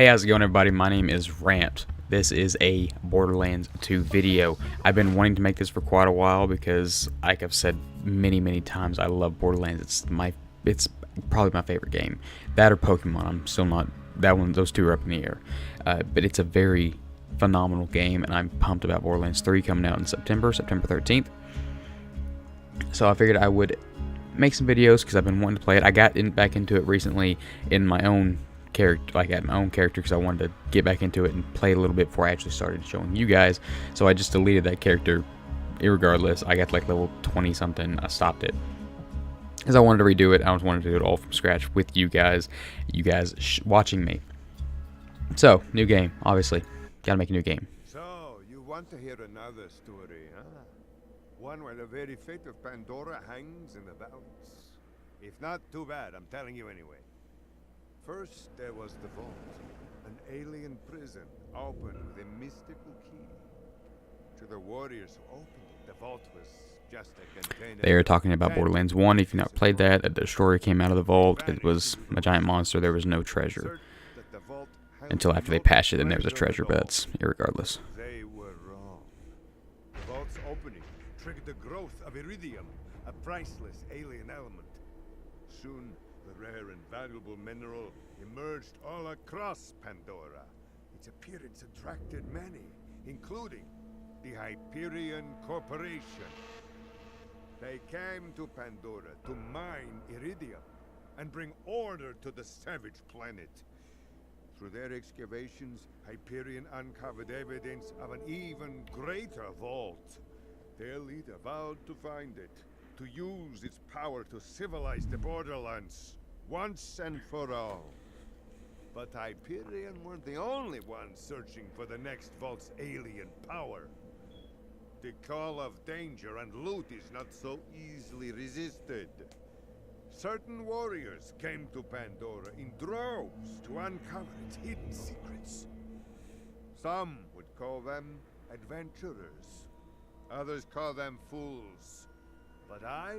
Hey, how's it going, everybody? My name is Rant. This is a Borderlands 2 video. I've been wanting to make this for quite a while because, like I've said many times, I love Borderlands. It's probably my favorite game. That or Pokemon. I'm still not that one. Those two are up in the air. But it's a very phenomenal game, and I'm pumped about Borderlands 3 coming out in September 13th. So I figured I would make some videos because I've been wanting to play it. I got back into it recently in my own character, because I wanted to get back into it and play a little bit before I actually started showing you guys. So I just deleted that character irregardless. I got like level 20 something. I stopped it because I wanted to redo it. I wanted to do it all from scratch with you guys watching me. So new game, obviously gotta make a new game. So you want to hear another story, huh? One where the very fate of Pandora hangs in the balance. If not, too bad, I'm telling you anyway. First, there was the vault, an alien prison opened with a mystical key. To the warriors who opened it, the vault was just a container. They are talking about Borderlands 1. If you've not played that, the destroyer came out of the vault. It was a giant monster. There was no treasure. Until after they patched it, then there was a treasure, but that's irregardless. They were wrong. The vault's opening triggered the growth of iridium, a priceless alien element. Soon, the rare and valuable mineral emerged all across Pandora. Its appearance attracted many, including the Hyperion Corporation. They came to Pandora to mine iridium and bring order to the savage planet. Through their excavations, Hyperion uncovered evidence of an even greater vault. Their leader vowed to find it, to use its power to civilize the Borderlands, once and for all. But Hyperion weren't the only ones searching for the next vault's alien power. The call of danger and loot is not so easily resisted. Certain warriors came to Pandora in droves to uncover its hidden secrets. Some would call them adventurers. Others call them fools. But I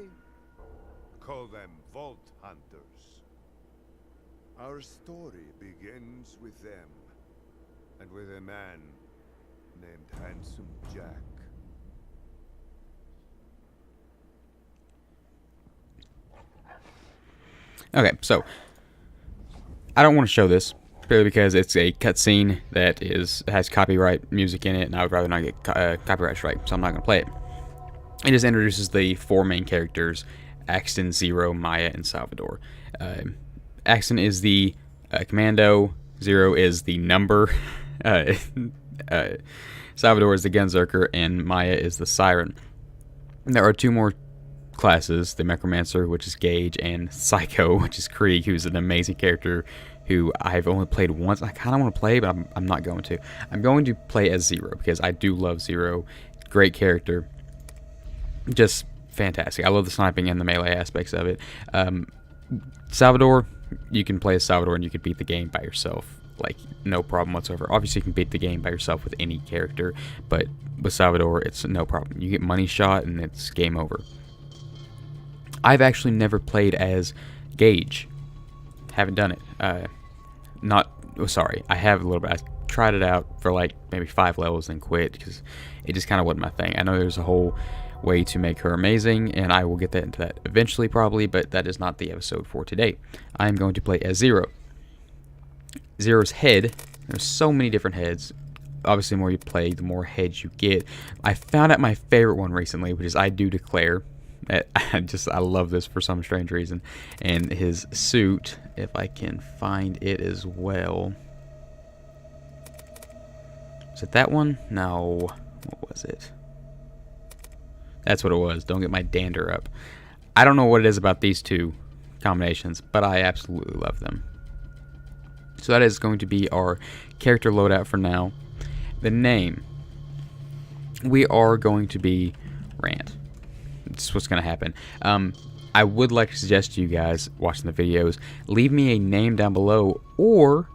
call them Vault Hunters. Our story begins with them, and with a man named Handsome Jack. Okay, so I don't want to show this purely because it's a cutscene that has copyright music in it, and I would rather not get copyright strike, so I'm not going to play it. It just introduces the four main characters: Axton, Zero, Maya, and Salvador. Axton is the commando, Zero is the number, Salvador is the gunzerker, and Maya is the siren. There are two more classes: the Necromancer, which is Gage, and Psycho, which is Krieg, who's an amazing character who I've only played once. I kind of want to play, but I'm not going to. I'm going to play as Zero because I do love Zero. Great character. Just fantastic. I love the sniping and the melee aspects of it. Salvador, you can play as Salvador and you can beat the game by yourself. Like, no problem whatsoever. Obviously, you can beat the game by yourself with any character, but with Salvador, it's no problem. You get money shot and it's game over. I've actually never played as Gage. Haven't done it. I have a little bit. I tried it out for like maybe 5 levels and quit because it just kind of wasn't my thing. I know there's a whole way to make her amazing, and I will get into that eventually probably, but that is not the episode for today. I'm going to play as Zero. Zero's head, there's so many different heads. Obviously, the more you play, the more heads you get. I found out my favorite one recently, which is I Do Declare. I love this for some strange reason. And his suit, if I can find it as well. Is it that one? No. What was it? That's what it was. Don't get my dander up. I don't know what it is about these two combinations, but I absolutely love them. So that is going to be our character loadout for now. The name. We are going to be Rant. That's what's going to happen. I would like to suggest to you guys watching the videos, leave me a name down below, or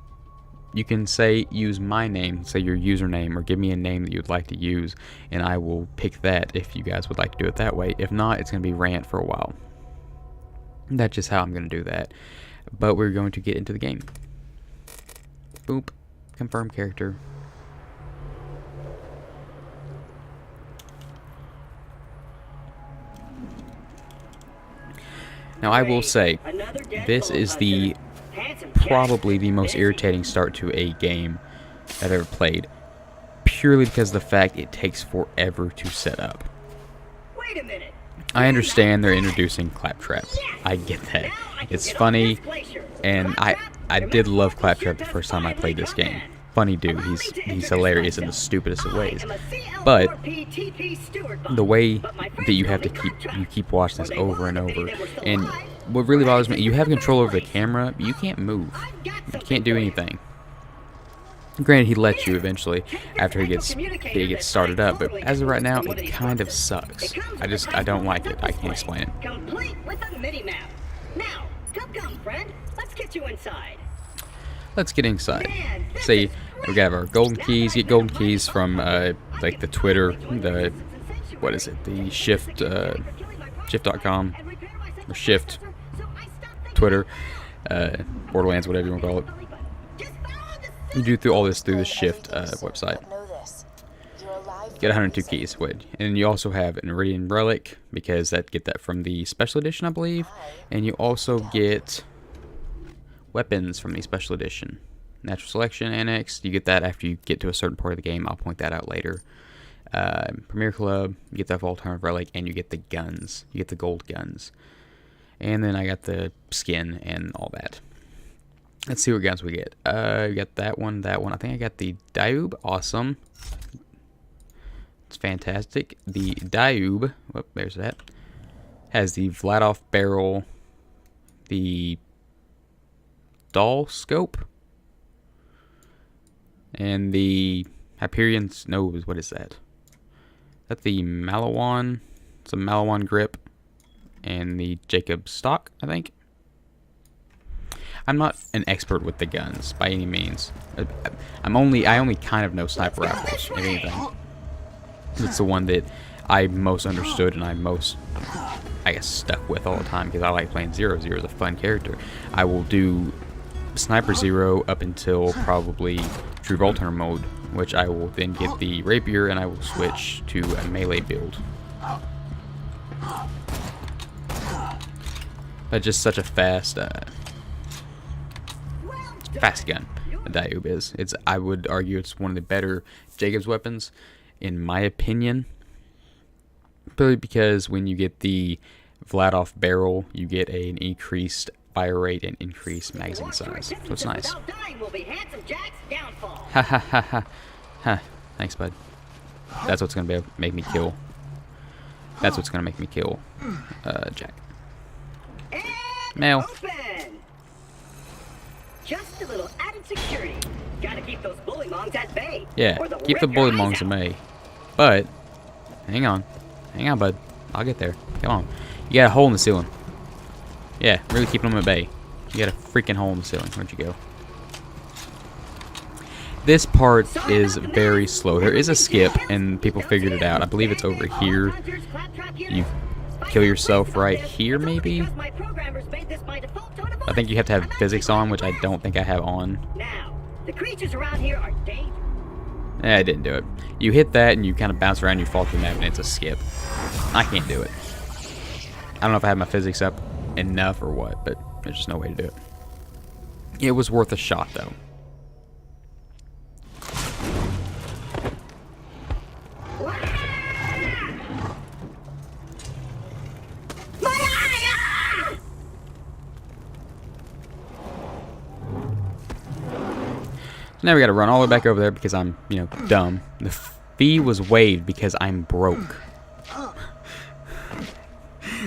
you can use my name, say your username, or give me a name that you'd like to use, and I will pick that if you guys would like to do it that way. If not, it's going to be Rant for a while. That's just how I'm going to do that. But we're going to get into the game. Boop. Confirm character. Now I will say, this is probably the most irritating start to a game I've ever played, purely because of the fact it takes forever to set up. I understand they're introducing Claptrap. I get that. It's funny, and I did love Claptrap the first time I played this game. Funny dude, he's hilarious in the stupidest of ways. But the way that you have to keep watching this over and over, and what really bothers me, you have control over the camera, but you can't move. You can't do anything. Granted, he lets you eventually after he gets started up, but as of right now, it kind of sucks. I don't like it. I can't explain it. Complete with a mini map. Now, come, friend. Let's get you inside. Let's get inside. See, we got our golden keys. Get golden keys from like the Twitter, the what is it? The shift.com or Shift Twitter, Borderlands, whatever you want to call it. You do through all this through the Shift website. Get 102 keys, and you also have an Iridian relic because get that from the special edition, I believe, and you also get weapons from the special edition. Natural selection annex, you get that after you get to a certain part of the game. I'll point that out later. Premier Club, you get that alternative relic, and you get the guns. You get the gold guns, and then I got the skin and all that. Let's see what guns we get. We got that one. I think I got the Diube. Awesome. It's fantastic. The Diube, there's that. Has the Vladoff barrel, the Doll scope, and the Hyperion's nose. What is that? That's the Malawan. It's a Malawan grip, and the Jacob stock, I think. I'm not an expert with the guns by any means. I only kind of know sniper rifles, if anything. It's the one that I most understood and I guess, stuck with all the time because I like playing Zero. Zero is a fun character. I will do Sniper Zero up until probably True Vault Hunter mode, which I will then get the Rapier and I will switch to a melee build. But just such a fast gun, the Diube is. I would argue it's one of the better Jacob's weapons, in my opinion. Purely because when you get the Vladoff barrel, you get an increased fire rate and increased magazine size. So it's nice. Ha ha ha ha. Ha. Thanks, bud. That's what's gonna make me kill. That's what's gonna make me kill Jack. Mail. Just a little added security. Gotta keep those bullymongs at bay. Yeah, keep the bullymongs at bay. But, hang on, bud. I'll get there. Come on. You got a hole in the ceiling. Yeah, really keeping them at bay. You got a freaking hole in the ceiling. Where'd you go? This part is very slow. There is a skip, and people figured it out. I believe it's over here. You kill yourself right here, maybe? I think you have to have physics on, which I don't think I have on. Now, the creatures around here are dangerous. I didn't do it. You hit that, and you kind of bounce around, and you fall through the map, and it's a skip. I can't do it. I don't know if I have my physics up enough or what, but there's just no way to do it. It was worth a shot, though. Now we gotta run all the way back over there because I'm, dumb. The fee was waived because I'm broke.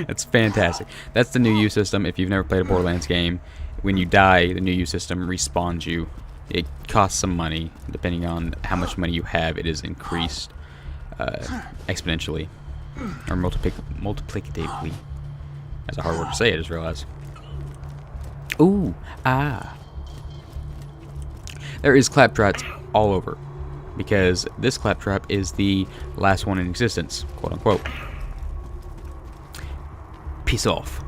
That's fantastic. That's the new U system. If you've never played a Borderlands game, when you die, the new U system respawns you. It costs some money. Depending on how much money you have, it is increased exponentially. Or multiplicatively. That's a hard word to say, I just realized. Ooh, ah. There is claptraps all over, because this claptrap is the last one in existence, quote unquote. Peace off.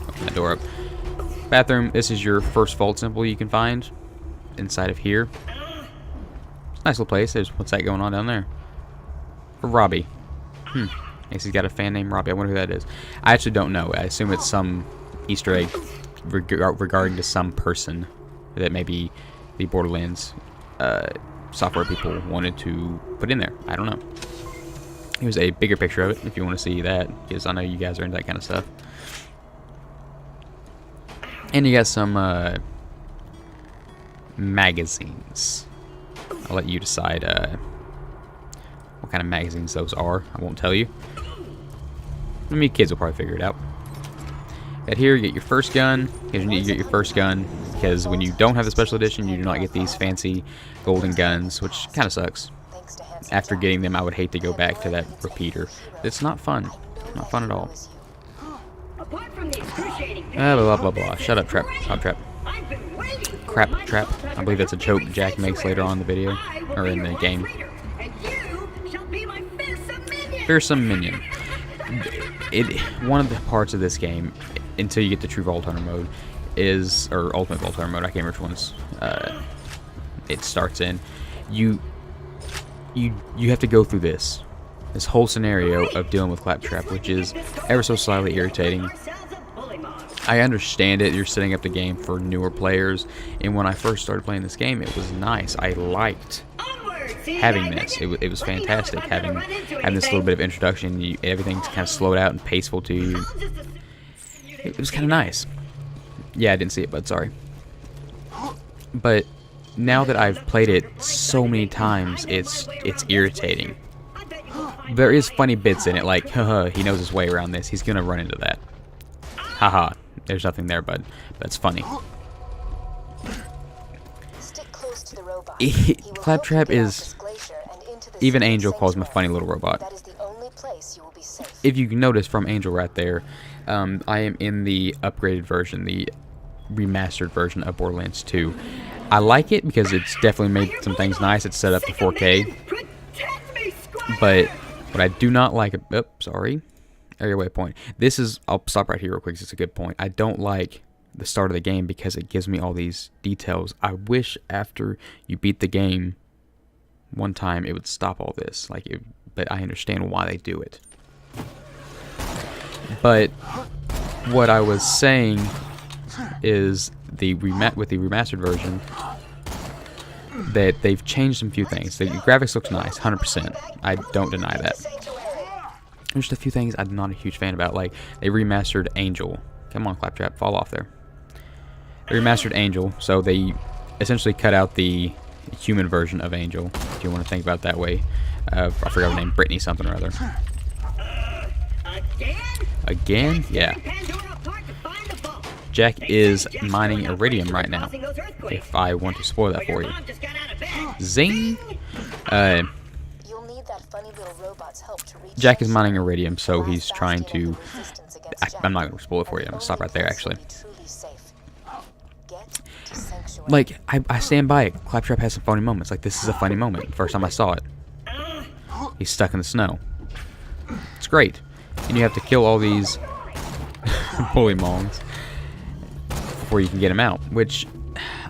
Open that door up. Bathroom, this is your first vault symbol you can find inside of here. Nice little place. There's what's that going on down there? For Robbie. I guess he's got a fan named Robbie. I wonder who that is. I actually don't know. I assume it's some Easter egg regarding to some person that maybe the Borderlands software people wanted to put in there. I don't know. Here's a bigger picture of it if you want to see that, because I know you guys are into that kind of stuff. And you got some magazines. I'll let you decide what kind of magazines those are. I won't tell you. I mean, kids will probably figure it out. At here, you get your first gun. You need to get your first gun because when you don't have the special edition, you do not get these fancy golden guns, which kind of sucks. After getting them, I would hate to go back to that repeater. It's not fun. Not fun at all. Blah, blah, blah. Shut up, Trap. Stop, Trap. Crap, Trap. I believe that's a joke Jack makes later on in the video. Or in the game. Fearsome minion. One of the parts of this game, until you get to True Vault Hunter mode, is, or Ultimate Vault Hunter mode, I can't remember which one's it starts in. You have to go through this whole scenario of dealing with Claptrap, which is ever so slightly irritating. I understand it. You're setting up the game for newer players, and when I first started playing this game, it was nice. I liked having this. It was fantastic having this little bit of introduction. Everything's kind of slowed out and paceful to you. It was kind of nice. Yeah, I didn't see it, but sorry. But now that I've played it so many times, it's irritating. There is funny bits in it, like, haha, he knows his way around this. He's gonna run into that. Haha, there's nothing there, but that's funny. Claptrap is, even Angel calls him a funny little robot. If you can notice from Angel right there, I am in the upgraded version, the remastered version of Borderlands 2. I like it because it's definitely made some things nice. It's set up to 4K. But what I do not like, sorry, area waypoint. This is, I'll stop right here real quick because it's a good point. I don't like the start of the game because it gives me all these details. I wish after you beat the game one time it would stop all this. But I understand why they do it. But what I was saying is with the remastered version that they've changed some few things. The graphics looks nice, 100%. I don't deny that. There's just a few things I'm not a huge fan about. Like they remastered Angel. Come on, Claptrap, fall off there. They remastered Angel, so they essentially cut out the human version of Angel, if you want to think about it that way. I forgot her name, Brittany something or other. Again? Yeah. Jack is mining iridium right now, if I want to spoil that for you. Zing! Jack is mining iridium, so he's trying to... I'm not going to spoil it for you. I'm going to stop right there, actually. Like, I stand by it. Claptrap has some funny moments. Like, this is a funny moment. First time I saw it. He's stuck in the snow. It's great. And you have to kill all these bully mongs before you can get him out. Which,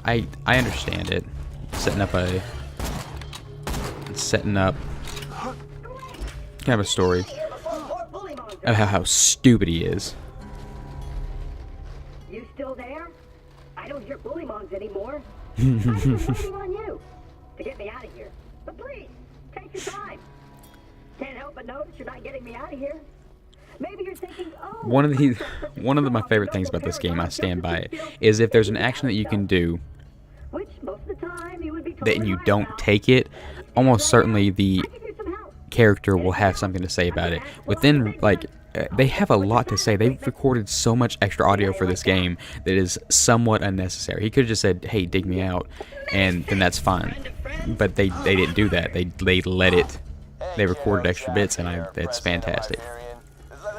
I understand it. Setting up kind of a story of how stupid he is. You still there? I don't hear bully mongs anymore. I'm just waiting on you to get me out of here. But please, take your time. Can't help but notice you're not getting me out of here. Maybe you're thinking, oh, one of my favorite things about this game, I stand by it, is if there's an action that you can do which most of the time you would be told that you don't take it, almost certainly the character will have something to say about it. Within, like, they have a lot to say. They've recorded so much extra audio for this game that is somewhat unnecessary. He could have just said, hey, dig me out, and then that's fine. But they didn't do that. They let it. They recorded extra bits, and it's fantastic.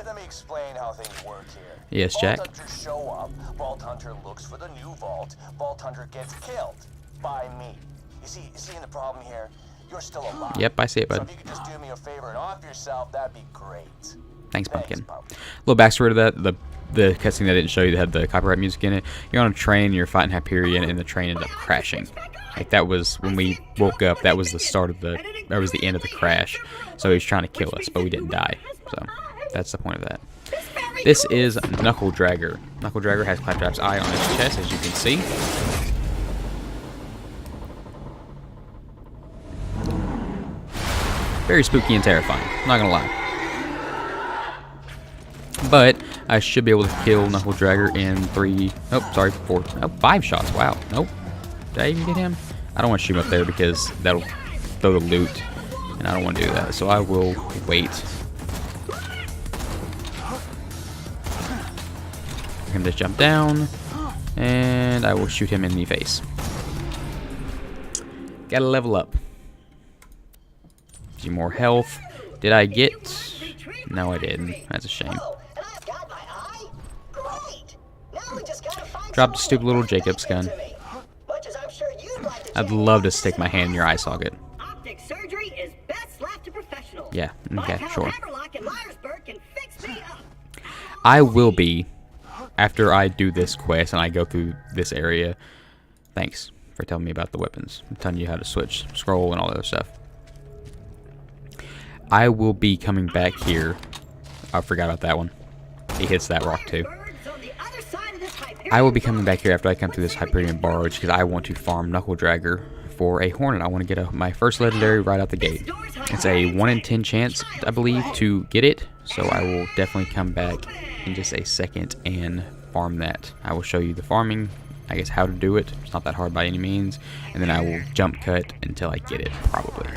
Let me explain how things work here. Yes, Jack? Vault Hunters show up. Vault Hunter looks for the new vault. Vault Hunter gets killed by me. You see the problem here? You're still alive. Yep, I see it, bud. So if you could just do me a favor and off yourself, that'd be great. Thanks, Pumpkin. Little backstory to that. The cutscene that I didn't show you that had the copyright music in it. You're on a train, you're fighting Hyperion, and the train ends up crashing. Like, that was when we woke up. That was the start of the, that was the end of the crash. So he was trying to kill us, but we didn't die. So that's the point of that. This is Knuckle Dragger. Knuckle Dragger has Claptrap's eye on his chest, as you can see. Very spooky and terrifying, not gonna lie. But I should be able to kill Knuckle Dragger in 5 shots. Wow. Nope. Did I even get him? I don't want to shoot him up there because that'll throw the loot, and I don't want to do that. So I will wait. I'm gonna just jump down, and I will shoot him in the face. Gotta level up. See more health. Did I get? No, I didn't. That's a shame. Drop the stupid little Jacob's gun. I'd love to stick my hand in your eye socket. Yeah, okay, sure. I will be, after I do this quest and I go through this area. Thanks for telling me about the weapons. I'm telling you how to switch, scroll, and all that other stuff. I will be coming back here. I forgot about that one. He hits that rock too. I will be coming back here after I come through this Hyperion barge because I want to farm Knuckle Dragger for a Hornet. I want to get my first legendary right out the gate. It's a 1 in 10 chance, I believe, to get it. So I will definitely come back in just a second and farm that. I will show you the farming, I guess, how to do it. It's not that hard by any means. And then I will jump cut until I get it, probably.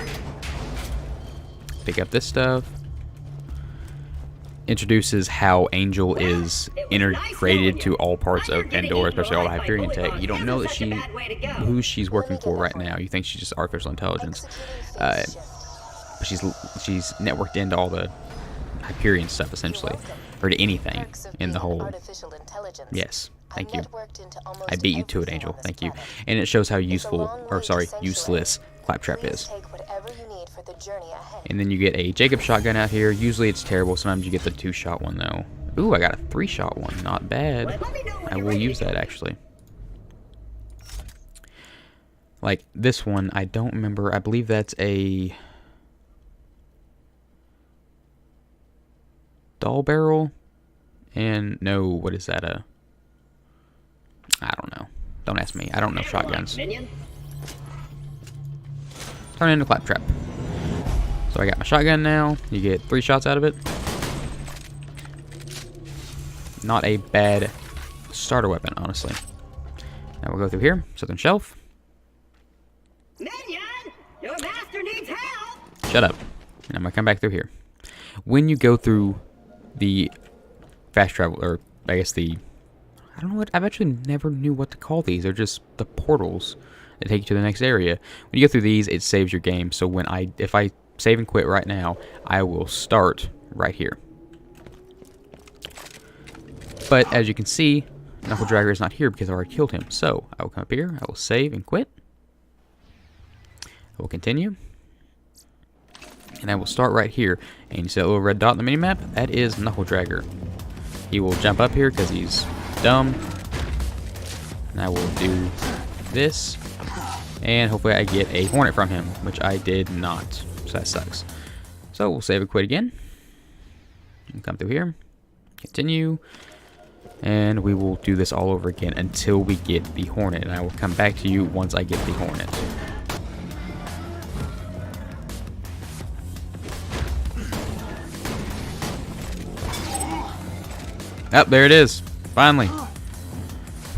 Pick up this stuff. Introduces how Angel is integrated to all parts of Pandora, especially all the Hyperion tech. You don't know that who she's working for right now. You think she's just artificial intelligence, but she's networked into all the Hyperion stuff essentially, or to anything in the whole. Yes, thank you. I beat you to it, Angel. Thank you. And it shows how useless Claptrap is. And then you get a Jacob shotgun out here. Usually it's terrible. Sometimes you get the 2-shot one though. Ooh, I got a 3-shot one. Not bad. I will use that actually. Like this one, I don't remember. I believe that's a doll barrel. And no, what is that? I don't know. Don't ask me. I don't know shotguns. Turn into Claptrap. So I got my shotgun now. You get 3 shots out of it. Not a bad starter weapon, honestly. Now we'll go through here. Southern Shelf. Minion, your master needs help. Shut up. And I'm gonna come back through here. When you go through the fast travel, or I guess I don't know what, I've actually never knew what to call these. They're just the portals that take you to the next area. When you go through these, it saves your game. So if I save and quit right now, I will start right here. But as you can see, Knuckle Dragger is not here because I already killed him. So I will come up here, I will save and quit. I will continue. And I will start right here. And you see that little red dot on the minimap? That is Knuckle Dragger. He will jump up here because he's dumb. And I will do this. And hopefully I get a Hornet from him, which I did not. So that sucks. So we'll save and quit again. We'll come through here. Continue. And we will do this all over again until we get the Hornet. And I will come back to you once I get the Hornet. Oh, there it is. Finally.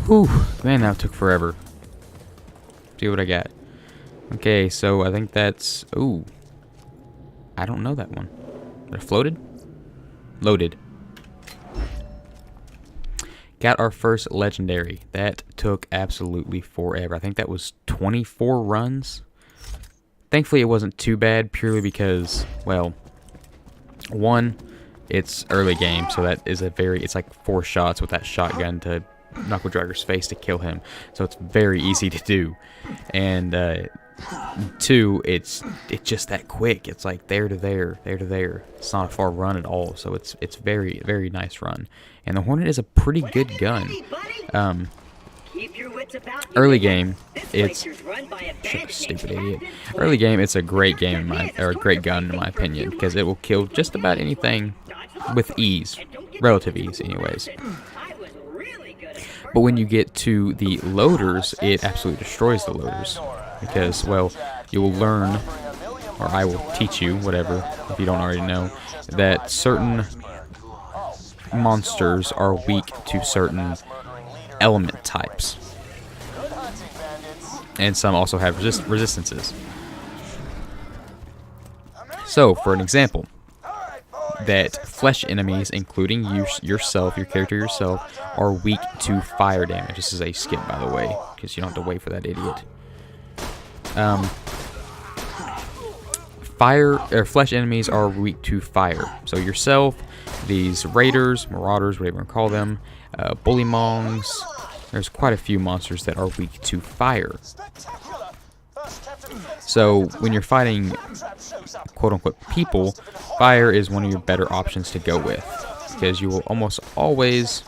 Whew. Man, that took forever. See what I got. Okay, so I think that's... Ooh. I don't know that one. They're floated? Loaded. Got our first legendary. That took absolutely forever. I think that was 24 runs. Thankfully, it wasn't too bad, purely because, well, one, it's early game, so that is it's like 4 shots with that shotgun to Knuckle Dragger's face to kill him. So it's very easy to do. And 2, it's just that quick. It's like there to there, there to there. It's not a far run at all. So it's very, very nice run. And the Hornet is a pretty good gun. Keep your wits about you. Early game, This it's glacier's run by a bandit stupid named idiot. Captain Early game, it's a great game or a great gun in my opinion, because it will kill just about anything with ease, relative ease, anyways. I was really good at But when you get to the loaders, it absolutely destroys the loaders, because, well, you will learn, or I will teach you, whatever, if you don't already know, that certain monsters are weak to certain element types. And some also have resistances. So, for an example, that flesh enemies, including yourself, your character yourself, are weak to fire damage. This is a skip, by the way, because you don't have to wait for that idiot. Flesh enemies are weak to fire. So yourself, these raiders, marauders, whatever you want to call them, bullymongs. There's quite a few monsters that are weak to fire. So when you're fighting quote-unquote people, fire is one of your better options to go with, because you will almost always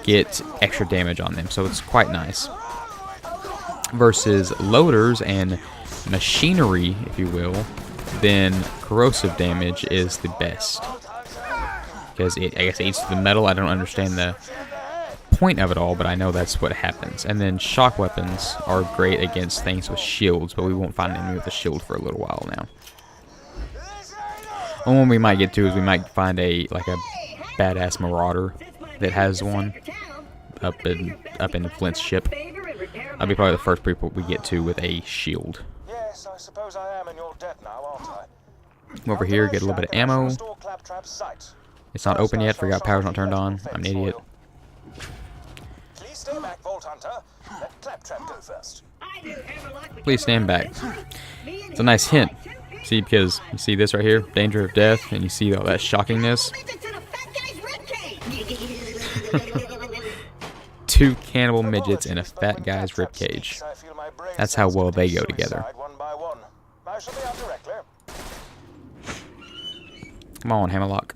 get extra damage on them. So it's quite nice. Versus loaders and machinery, if you will, then corrosive damage is the best, because I guess it eats the metal. I don't understand the point of it all, but I know that's what happens. And then shock weapons are great against things with shields, but we won't find an enemy with a shield for a little while now. And one we might get to is we might find a badass marauder that has one up in Flint's ship. That'll be probably the first people we get to with a shield. Yes, I suppose I am in your debt now, aren't I? Come over here, get a little bit of ammo. It's not open yet. Forgot power's not turned on. I'm an idiot. Please stay back, Vault Hunter. Let Claptrap go first. Please stand back. It's a nice hint. See, because you see this right here, danger of death, and you see all that shockingness. 2 cannibal midgets in a fat guy's ribcage. That's how well they go together. Come on, Hammerlock.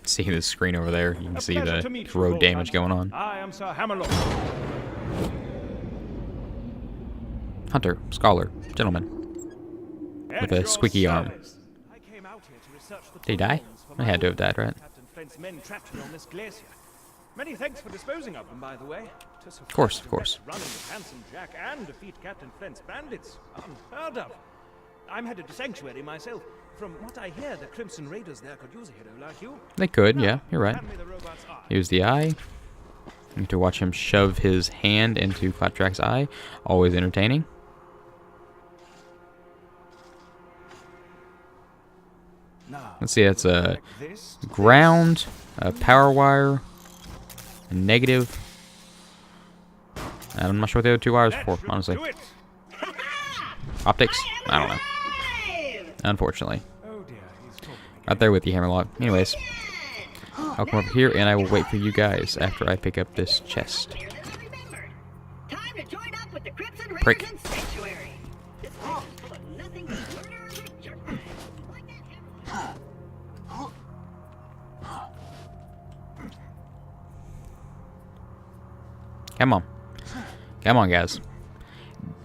See the screen over there. You can see the road damage going on. I am Sir Hammerlock. Hunter, scholar, gentleman. With a squeaky arm. Did he die? I had to have died, right? Captain Flint's men trapped here on this glacier. Many thanks for disposing of them, by the way. Of course, of course. Running with Handsome Jack and defeat Captain Flint's bandits. Unheard of. I'm headed to Sanctuary myself. From what I hear, the Crimson Raiders there could use a hero like you. They could, yeah, you're right. Hand me the robot's eye. Here's the eye. You get to watch him shove his hand into Claptrap's eye. Always entertaining. Now, Let's see, that's a like this. ground, a power wire, a negative. I'm not sure what the other 2 wires are for, honestly. Do it. Optics? I don't know. Unfortunately. Oh dear, he's talking. Right there with you, Hammerlock. Anyways, I'll come over here and I will wait for you guys after I pick up this chest. Time to join up with the Crimson Raiders Prick. in Sanctuary. This place is full of nothing but murderers and jerkbags. Like that Hammerlock. Come on. Come on, guys.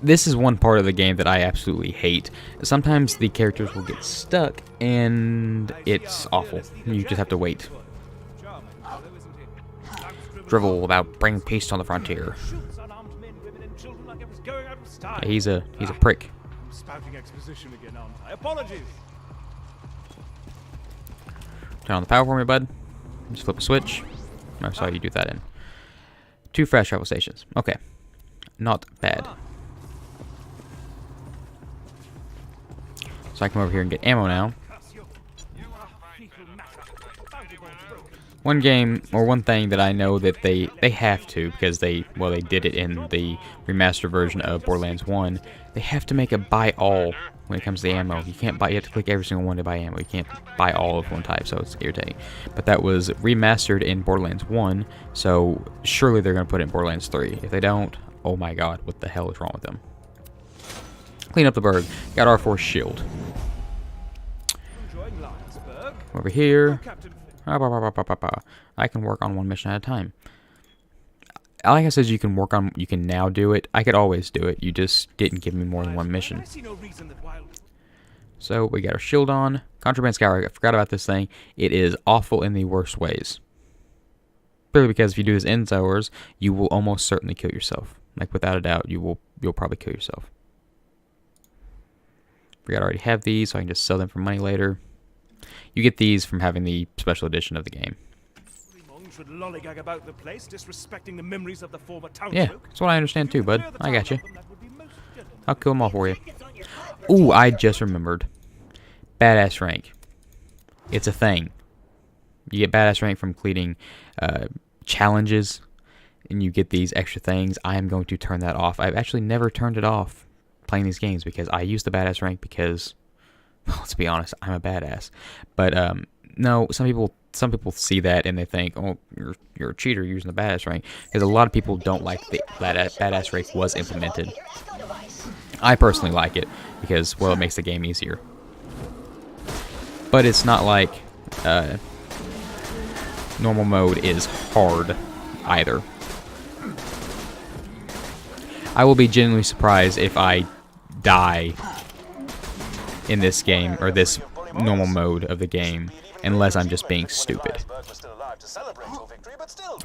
This is one part of the game that I absolutely hate. Sometimes the characters will get stuck, and it's awful. You just have to wait. Charming fellow, isn't he? Drivel about bring peace on the frontier. Shoots unarmed men, women, and children like it was going out of style. He's a prick. I'm spouting exposition again, aren't I? Apologies. Turn on the power for me, bud. Just flip a switch. I saw you do that in. 2 fast travel stations. Okay. Not bad. So I come over here and get ammo now. One game, or one thing that I know that they have to, because they did it in the remastered version of Borderlands 1, they have to make a buy all when it comes to the ammo. You can't buy, you have to click every single one to buy ammo. You can't buy all of one type, so it's irritating. But that was remastered in Borderlands 1, so surely they're going to put it in Borderlands 3. If they don't, oh my god, what the hell is wrong with them? Clean up the berg. Got our force shield. Enjoying Lionsburg. Over here. Captain Flint. I can work on one mission at a time. like I said, you can now do it. I could always do it. You just didn't give me more than one mission. I see no reason that wild... So we got our shield on. Contraband Scour, I forgot about this thing. It is awful in the worst ways. Purely because if you do this indoors, you will almost certainly kill yourself. Like without a doubt, you'll probably kill yourself. I already have these, so I can just sell them for money later. You get these from having the special edition of the game. Should lollygag about the place, disrespecting the memories of the former Yeah, townsfolk. that's what I understand too, bud. I got you. I'll kill them all for you. Ooh, I just remembered. Badass rank. It's a thing. You get badass rank from completing challenges, and you get these extra things. I am going to turn that off. I've actually never turned it off playing these games because I use the badass rank because, well, let's be honest, I'm a badass. But no, some people see that and they think, oh, you're a cheater using the badass rank, because a lot of people don't like the badass rank was implemented. I personally like it because, well, it makes the game easier. But it's not like normal mode is hard either. I will be genuinely surprised if I die in this game, or this normal mode of the game, unless I'm just being stupid.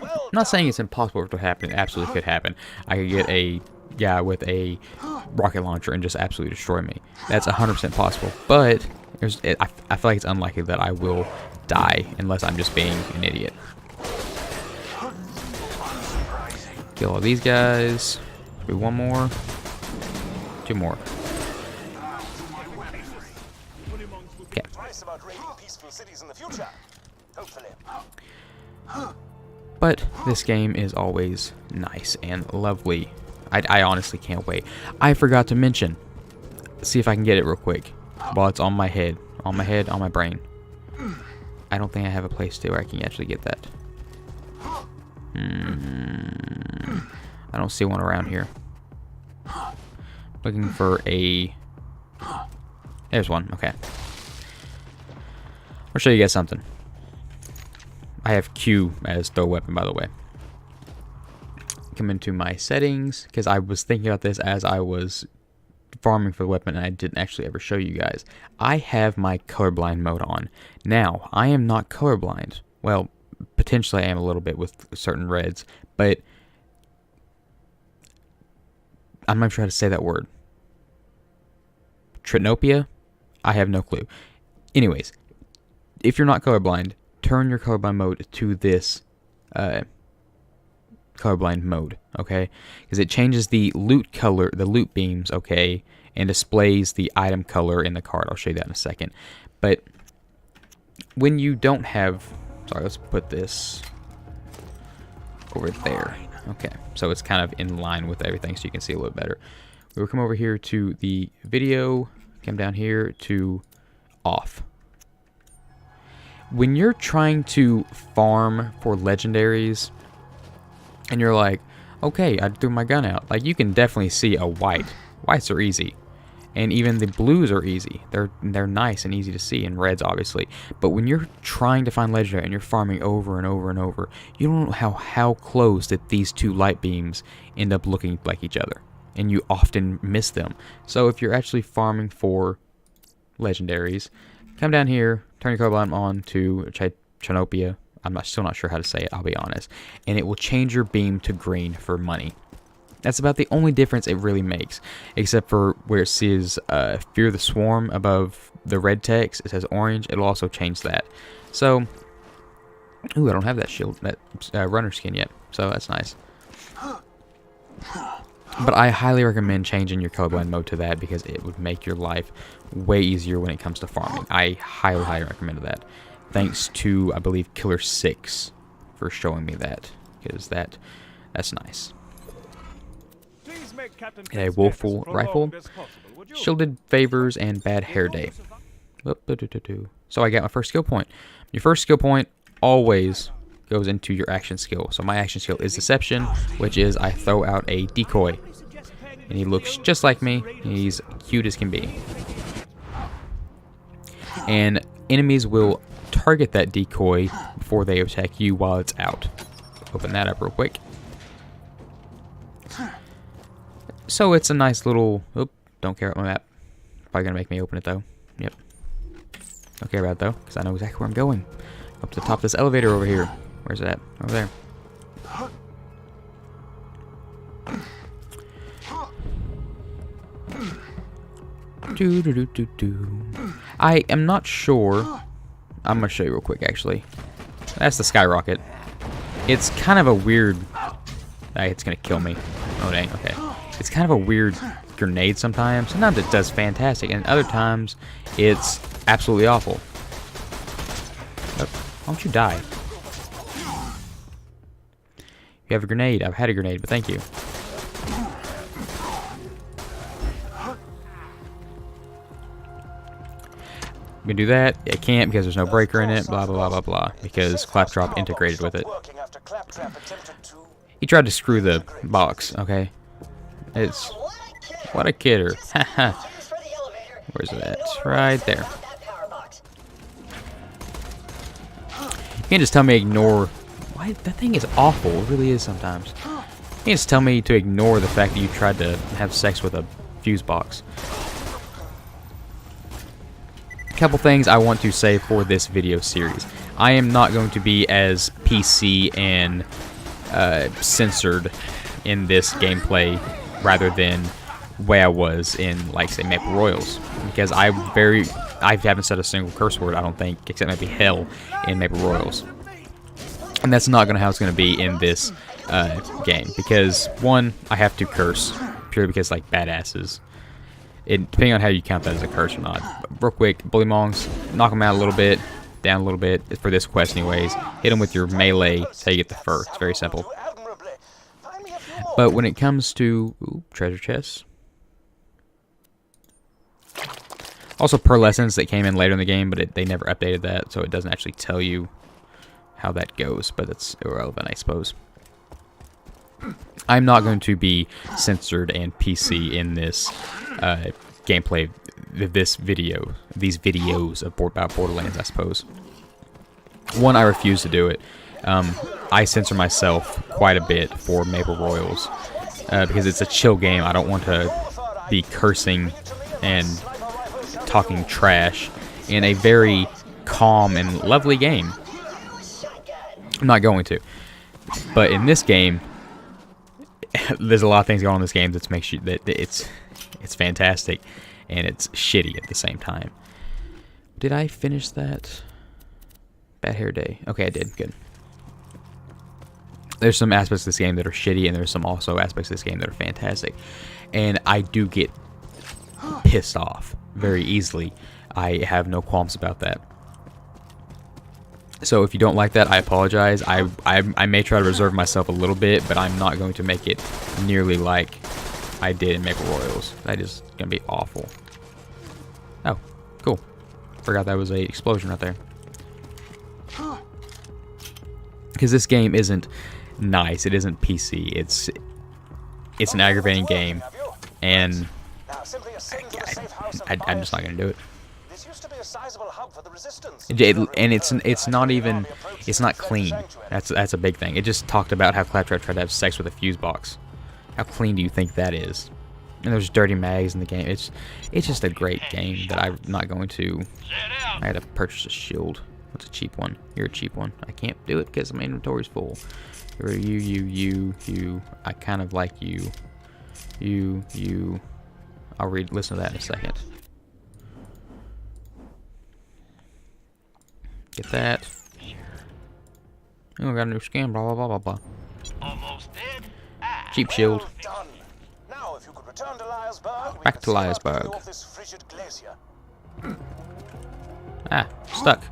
I'm not saying it's impossible for it to happen. It absolutely could happen. I could get a guy with a rocket launcher and just absolutely destroy me. That's 100% possible. But I feel like it's unlikely that I will die unless I'm just being an idiot. Kill all these guys. Do one more. 2 more. Okay. But this game is always nice and lovely. I honestly can't wait. I forgot to mention. See if I can get it real quick. While it's on my head. On my head, on my brain. I don't think I have a place to where I can actually get that. I don't see one around here. Looking for a... There's one. Okay. I'll show you guys something. I have Q as throw weapon, by the way. Come into my settings, because I was thinking about this as I was farming for the weapon, and I didn't actually ever show you guys. I have my colorblind mode on. Now, I am not colorblind. Well, potentially I am a little bit with certain reds, but I'm not sure how to say that word. Trinopia? I have no clue. Anyways, if you're not colorblind, turn your colorblind mode to this colorblind mode, okay? Because it changes the loot color, the loot beams, okay, and displays the item color in the card. I'll show you that in a second. But when you don't have... Sorry, let's put this over there. Okay, so it's kind of in line with everything, so you can see a little better. We'll come over here to the video, come down here to off. When you're trying to farm for legendaries, and you're like, okay, I threw my gun out. Like, you can definitely see a white. Whites are easy. And even the blues are easy. They're nice and easy to see, and reds obviously. But when you're trying to find legendary and you're farming over and over and over, you don't know how close that these two light beams end up looking like each other. And you often miss them. So if you're actually farming for legendaries, come down here, turn your colorblind on to Trinopia. I'm still not sure how to say it, I'll be honest. And it will change your beam to green for money. That's about the only difference it really makes, except for where it says Fear the Swarm above the red text. It says orange. It'll also change that. So, ooh, I don't have that shield, that runner skin yet, so that's nice. But I highly recommend changing your colorblind mode to that because it would make your life way easier when it comes to farming. I highly recommend that. Thanks to, I believe, Killer 6 for showing me that, because that's nice. A woeful rifle, shielded favors, and bad hair day. So I got my first skill point. Your first skill point always goes into your action skill. So my action skill is Deception, which is I throw out a decoy. And he looks just like me. He's cute as can be. And enemies will target that decoy before they attack you while it's out. Open that up real quick. So it's a nice little... Oop, don't care about my map. Probably gonna make me open it though. Yep. Don't care about it though, because I know exactly where I'm going. Up to the top of this elevator over here. Where's it at? Over there. I am not sure. I'm gonna show you real quick actually. That's the skyrocket. It's kind of a weird... it's gonna kill me. Oh dang, okay. It's kind of a weird grenade sometimes. Sometimes it does fantastic, and other times it's absolutely awful. Oh, why don't you die? You have a grenade. I've had a grenade, but thank you. You can do that. I can't because there's no breaker in it. Blah, blah, blah, blah, blah. Because Claptrap integrated with it. He tried to screw the box, okay? It's... What a kidder. Haha. Where's it at? It's right there. You can't just tell me ignore... Why? That thing is awful. It really is sometimes. You can't just tell me to ignore the fact that you tried to have sex with a fuse box. Couple things I want to say for this video series. I am not going to be as PC and censored in this gameplay rather than way I was in, like, say, Maple Royals, because I haven't said a single curse word, I don't think, except maybe hell in Maple Royals, and that's not how it's going to be in this game, because one, I have to curse purely because, like, badasses. Depending on how you count that as a curse or not. But real quick, bully mongs, knock them out a little bit, down a little bit, for this quest anyways. Hit them with your melee, so you get the fur. It's very simple. But when it comes to treasure chests, also pearlescence that came in later in the game, but they never updated that, so it doesn't actually tell you how that goes, but it's irrelevant, I suppose. I'm not going to be censored and PC in this gameplay, these videos about Borderlands, I suppose. One, I refuse to do it. I censor myself quite a bit for Maple Royals because it's a chill game. I don't want to be cursing and talking trash in a very calm and lovely game. I'm not going to. But in this game, there's a lot of things going on in this game that makes you that it's fantastic and it's shitty at the same time. Did I finish that? Bad hair day. Okay, I did. Good. There's some aspects of this game that are shitty, and there's some also aspects of this game that are fantastic. And I do get pissed off very easily. I have no qualms about that. So if you don't like that, I apologize. I may try to reserve myself a little bit, but I'm not going to make it nearly like I did in Maple Royals. That is going to be awful. Oh, cool. Forgot that was an explosion right there. Because this game isn't nice. It isn't PC. It's an aggravating game, and I'm just not going to do it. And it's not clean. That's a big thing. It just talked about how Claptrap tried to have sex with a fuse box. How clean do you think that is? And there's dirty mags in the game. It's just a great game that I'm not going to. I had to purchase a shield. What's a cheap one? You're a cheap one. I can't do it because my inventory's full. You. I kind of like you. You. I'll listen to that in a second. Get that. Oh, I got a new skin. Blah blah blah blah blah. Almost dead. Cheap shield. Well done. Now, if you could return to Liarsburg, Back to Liarsburg. Stuck.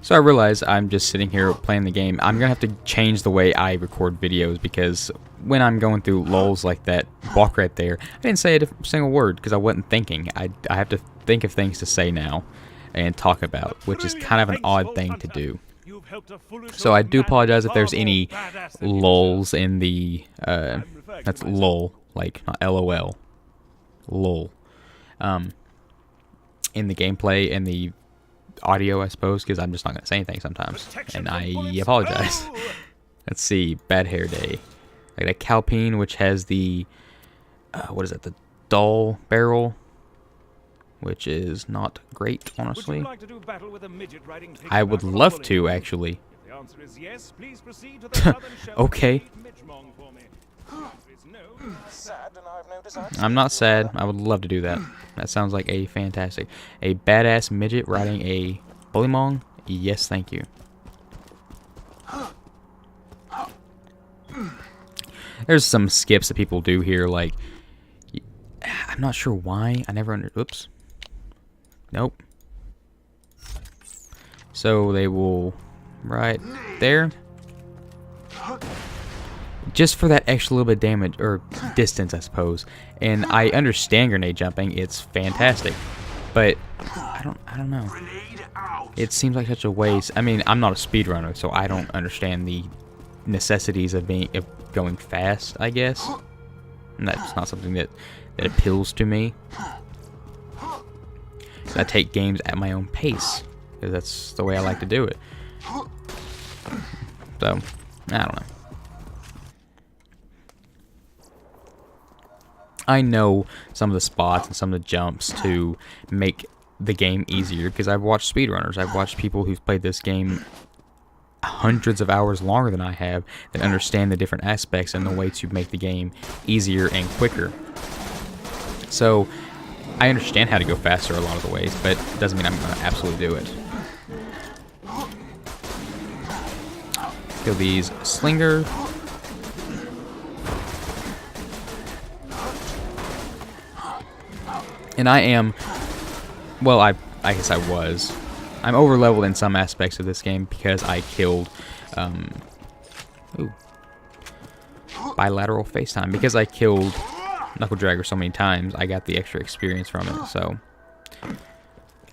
So I realize I'm just sitting here playing the game. I'm gonna have to change the way I record videos because when I'm going through lulls like that block right there, I didn't say a single word because I wasn't thinking. I have to think of things to say now and talk about, which is kind of an odd thing to do. So I do apologize if there's any lulls in the that's lull, like not LOL, lull, in the gameplay and the audio, I suppose, because I'm just not gonna say anything sometimes, and I apologize. Let's see, bad hair day. like a Calpine, which has the what is it? The dull barrel, which is not great, honestly. Would you like to do battle with a midget riding pig I would love to, actually. If the answer is yes, please proceed to the southern shelf. Okay. Midgemong for me. If the answer is no, Sad, and I have no desire to I'm not sad. I would love to do that. That sounds like a fantastic, a badass midget riding a bullymong. Yes, thank you. There's some skips that people do here, like I'm not sure why. I never oops. Nope. So they will right there. Just for that extra little bit of damage or distance, I suppose. And I understand grenade jumping; it's fantastic, but I don't know. It seems like such a waste. I mean, I'm not a speedrunner, so I don't understand the necessities of going fast, I guess. And that's not something that appeals to me. So I take games at my own pace, because that's the way I like to do it. So, I don't know. I know some of the spots and some of the jumps to make the game easier, because I've watched speedrunners. I've watched people who've played this game hundreds of hours longer than I have that understand the different aspects and the way to make the game easier and quicker. So I understand how to go faster a lot of the ways, but it doesn't mean I'm going to absolutely do it. Kill these slinger. And I am, well, I guess I was. I'm over leveled in some aspects of this game because I killed bilateral FaceTime. Because I killed Knuckle Dragger so many times, I got the extra experience from it. So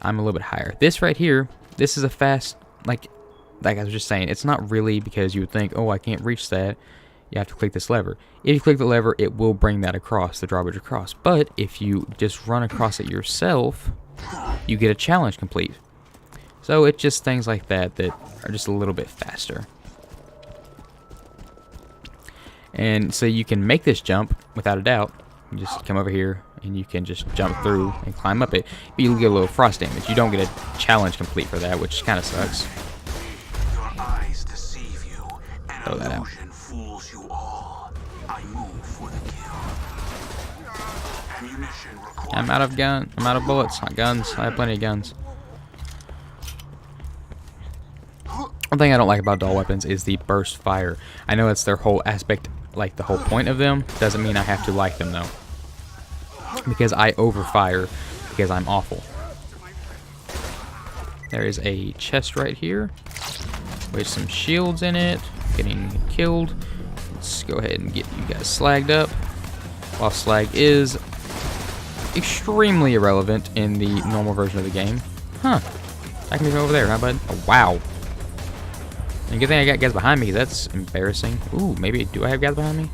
I'm a little bit higher. This right here, this is a fast, like I was just saying, it's not really because you would think, oh, I can't reach that. You have to click this lever. If you click the lever, it will bring that across, the drawbridge across. But if you just run across it yourself, you get a challenge complete. So it's just things like that that are just a little bit faster. And so you can make this jump without a doubt. You just come over here and you can just jump through and climb up it. But you get a little frost damage. You don't get a challenge complete for that, which kind of sucks. Your eyes deceive you, and Throw that out. illusion fools you all. I move for the kill. Ammunition required. I'm out of gun. I'm out of bullets. Not guns. I have plenty of guns. One thing I don't like about dual weapons is the burst fire. I know that's their whole aspect, like the whole point of them. Doesn't mean I have to like them though. Because I overfire because I'm awful. There is a chest right here with some shields in it. Getting killed. Let's go ahead and get you guys slagged up. While slag is extremely irrelevant in the normal version of the game. Huh. I can move over there, huh, bud? Oh, wow. And good thing I got guys behind me. That's embarrassing. Ooh, maybe do I have guys behind me?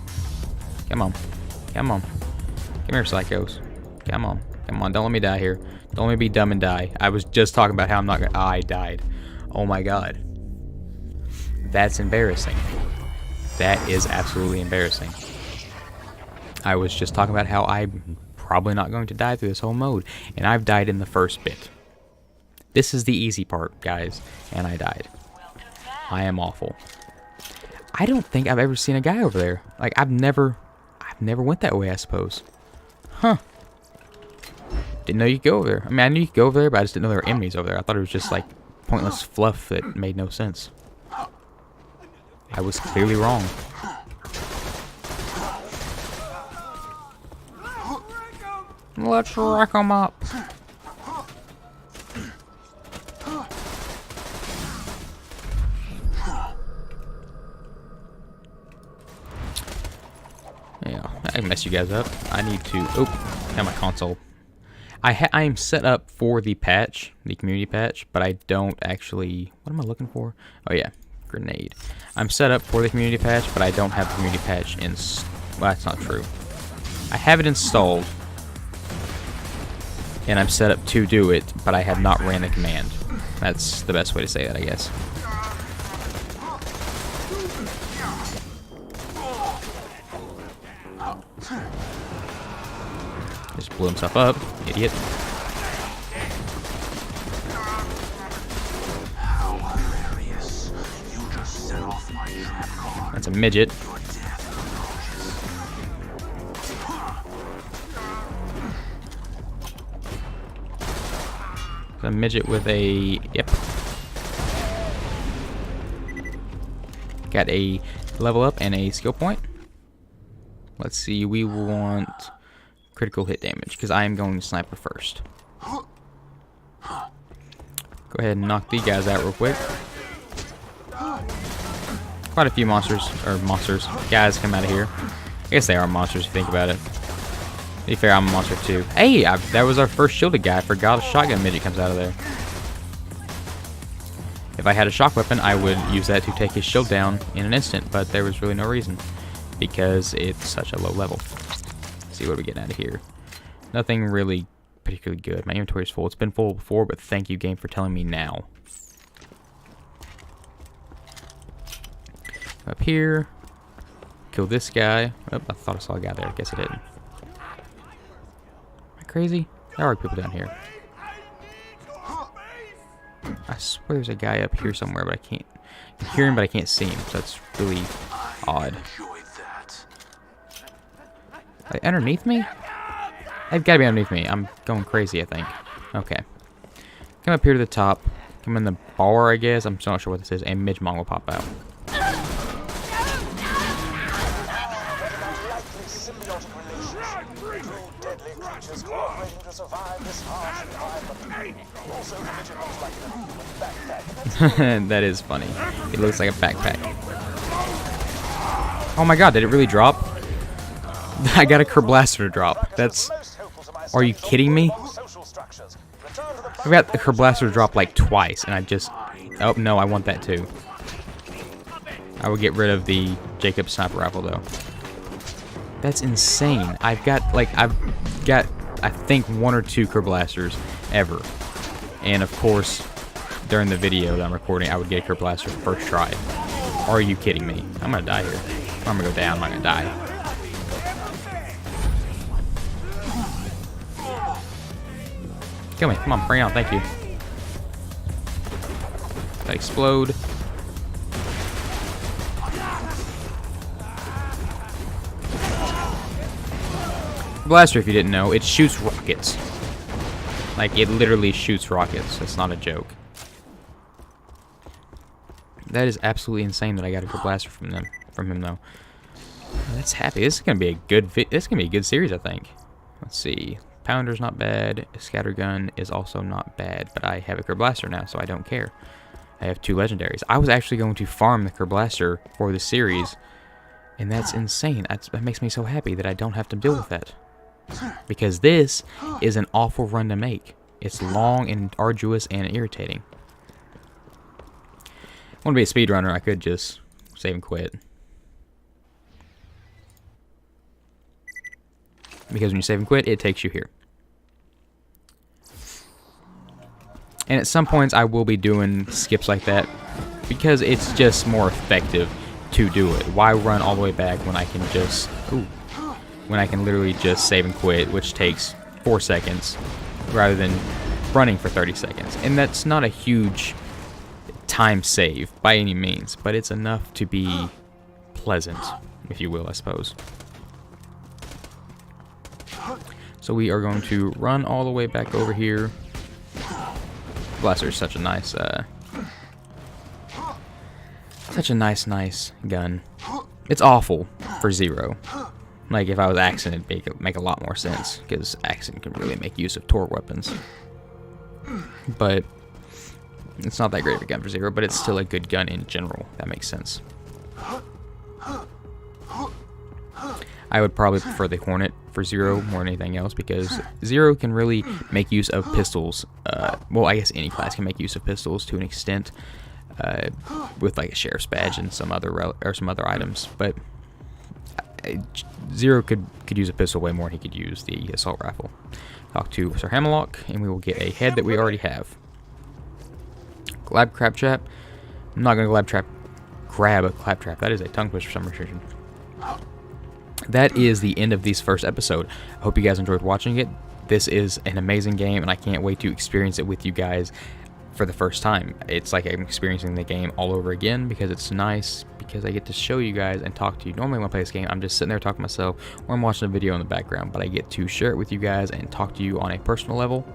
Come on. Come on. Come here, psychos. Come on. Come on. Don't let me die here. Don't let me be dumb and die. I was just talking about how I'm not gonna... I died. Oh my god. That's embarrassing. That is absolutely embarrassing. I was just talking about how I'm probably not going to die through this whole mode. And I've died in the first bit. This is the easy part, guys. And I died. I am awful. I don't think I've ever seen a guy over there. Like, I've never went that way, I suppose. Huh. Didn't know you could go over there. I mean, I knew you could go over there, but I just didn't know there were enemies over there. I thought it was just, like, pointless fluff that made no sense. I was clearly wrong. Let's rack 'em up. Yeah, I can mess you guys up. I need to... Oh, have my console. I am set up for the patch, the community patch, but I don't actually... What am I looking for? Oh, yeah. Grenade. I'm set up for the community patch, but I don't have the community patch in... Well, that's not true. I have it installed, and I'm set up to do it, but I have not ran the command. That's the best way to say that, I guess. Just blew himself up, idiot. How hilarious. You just set off my trap card. That's a midget. Your death approaches. A midget with a... Yep. Got a level up and a skill point. Let's see, we want critical hit damage, because I am going sniper first. Go ahead and knock these guys out real quick. Quite a few guys come out of here. I guess they are monsters if you think about it. To be fair, I'm a monster too. Hey, that was our first shielded guy. I forgot a shotgun midget comes out of there. If I had a shock weapon, I would use that to take his shield down in an instant, but there was really no reason, because it's such a low level. Let's see what we get out of here. Nothing really particularly good. My inventory is full. It's been full before, but thank you, game, for telling me now. Up here. Kill this guy. Oh, I thought I saw a guy there. I guess I didn't. Am I crazy? There are people down here. I swear there's a guy up here somewhere, but I can't hear him, but I can't see him. So that's really odd. Like, underneath me? They've got to be underneath me. I'm going crazy, I think. Okay. Come up here to the top. Come in the bar, I guess. I'm still not sure what this is. And Midgemong will pop out. That is funny. It looks like a backpack. Oh my god, did it really drop? I got a Kerblaster to drop. That's... Are you kidding me? I got the Kerblaster to drop like twice, and I just... Oh, no, I want that too. I will get rid of the Jacob sniper rifle, though. That's insane. I've got, I think, 1 or 2 Kerblasters ever. And, of course, during the video that I'm recording, I would get a Kerblaster first try. Are you kidding me? I'm gonna die here. I'm gonna go down. I'm not gonna die. Kill me. Come on, bring it on. Thank you. That explode. Blaster, if you didn't know, it shoots rockets. Like, it literally shoots rockets. It's not a joke. That is absolutely insane that I got a Kerblaster from him, though. That's happy. This is gonna be a good. This is gonna be a good series, I think. Let's see. Pounder's not bad. Scattergun is also not bad, but I have a Kerblaster now, so I don't care. I have 2 legendaries. I was actually going to farm the Kerblaster for the series, and that's insane. That makes me so happy that I don't have to deal with that. Because this is an awful run to make. It's long and arduous and irritating. I want to be a speedrunner, I could just save and quit. Because when you save and quit, it takes you here. And at some points, I will be doing skips like that, because it's just more effective to do it. Why run all the way back when I can just... Ooh. When I can literally just save and quit, which takes 4 seconds, rather than running for 30 seconds. And that's not a huge time save by any means, but it's enough to be pleasant, if you will, I suppose. So we are going to run all the way back over here. Blaster is such a nice gun. It's awful for Zero. Like, if I was Accent, it'd make a lot more sense, because Accent can really make use of torque weapons. But it's not that great of a gun for Zero, but it's still a good gun in general. That makes sense. I would probably prefer the Hornet for Zero more than anything else, because Zero can really make use of pistols. Well, I guess any class can make use of pistols to an extent, with like a sheriff's badge and some other items. But Zero could use a pistol way more than he could use the assault rifle. Talk to Sir Hammerlock, and we will get a head that we already have. Grab Claptrap. I'm not gonna grab a Claptrap. That is a tongue twister for some reason. that is the end of this first episode. I hope you guys enjoyed watching it. This is an amazing game, and I can't wait to experience it with you guys for the first time. It's like I'm experiencing the game all over again because it's nice, because I get to show you guys and talk to you. Normally when I play this game, I'm just sitting there talking to myself, or I'm watching a video in the background, but I get to share it with you guys and talk to you on a personal level.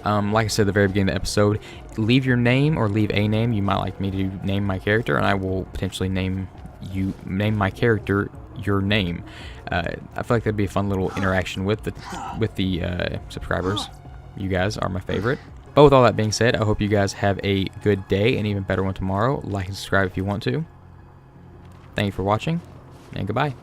Like I said at the very beginning of the episode, leave your name or leave a name you might like me to name my character, and I will potentially name my character your name. I feel like that'd be a fun little interaction with the subscribers. You guys are my favorite. But with all that being said, I hope you guys have a good day, and even better one tomorrow. Like and subscribe if you want to. Thank you for watching, and goodbye.